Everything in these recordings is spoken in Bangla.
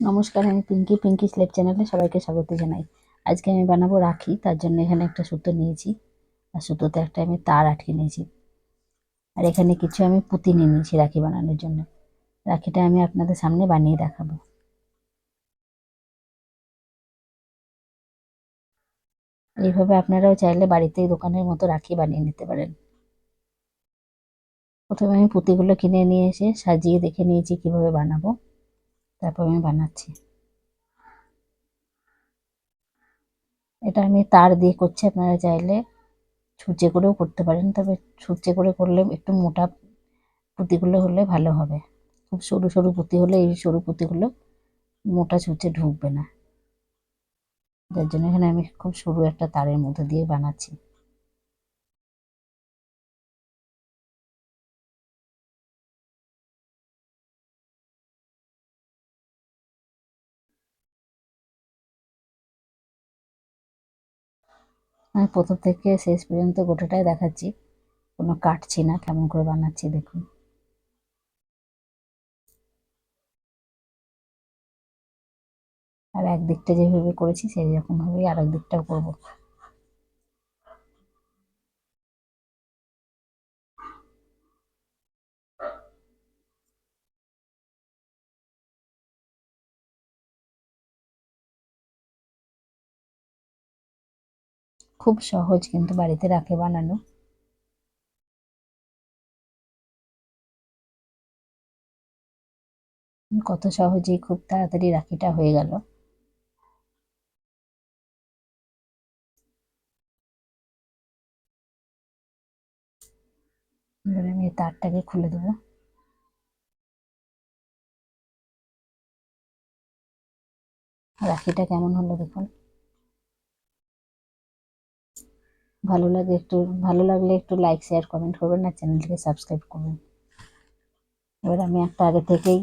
নমস্কার, আমি পিঙ্কি স্লেপ চ্যানেলে সবাইকে স্বাগত জানাই। আজকে আমি বানাবো রাখি। তার জন্য এখানে একটা সুতো নিয়েছি, আর সুতোতে একটা আমি তার আটকে নিয়েছি, আর এখানে কিছু আমি পুঁতি নিয়ে নিয়েছি রাখি বানানোর জন্য। রাখিটা আমি আপনাদের সামনে বানিয়ে দেখাবো। এইভাবে আপনারাও চাইলে বাড়িতেই দোকানের মতো রাখি বানিয়ে নিতে পারেন। প্রথমে আমি পুঁতিগুলো কিনে নিয়ে এসে সাজিয়ে দেখে নিয়েছি কিভাবে বানাবো, তারপর আমি বানাচ্ছি। এটা আমি তার দিয়ে করছি, আপনারা চাইলে ছুঁচে করেও করতে পারেন, তবে ছুঁচে করে করলে একটু মোটা পুঁতিগুলো হলে ভালো হবে। খুব সরু সরু পুঁতি হলে, এই সরু পুঁতিগুলো মোটা ছুঁচে ঢুকবে না, যার জন্য এখানে আমি খুব সরু একটা তারের মধ্যে দিয়ে বানাচ্ছি। আমি প্রথম থেকে শেষ পর্যন্ত গোটাটাই দেখাচ্ছি, কোনো কাটছি না, কেমন করে বানাচ্ছি দেখুন। আর একদিকটা যেভাবে করেছি সেই রকম ভাবেই আর এক দিকটাও করবো। খুব সহজ কিন্তু বাড়িতে রাখি বানানো। কত সহজেই খুব তাড়াতাড়ি রাখিটা হয়ে গেল। এবার আমি এই তারটাকে খুলে দেবো। রাখিটা কেমন হলো দেখুন। ভালো লাগলে একটু লাইক শেয়ার কমেন্ট করবেন, আর চ্যানেলটিকে সাবস্ক্রাইব করবেন। এবার আমি একটা আগে থেকেই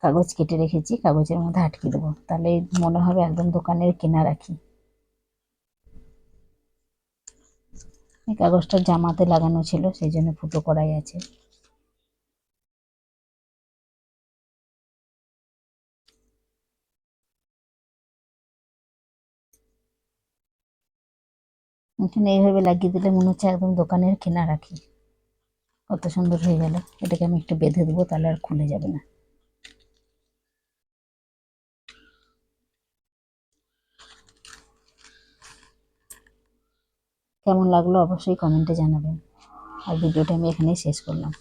কাগজ কেটে রেখেছি, কাগজের মধ্যে আটকে দেবো, তাহলে মনে হবে একদম দোকানের কেনা রাখি। এই কাগজটা জামাতে লাগানো ছিল, সেই জন্য ফুটো করাই আছে। এখানে এইভাবে লাগিয়ে দিলে মনে হচ্ছে একদম দোকানের কেনা রাখি। কত সুন্দর হয়ে গেল। এটাকে আমি একটু বেঁধে দেবো, তাহলে আর খুলে যাবে না। কেমন লাগলো অবশ্যই কমেন্টে জানাবেন। আর ভিডিওটা আমি এখানেই শেষ করলাম।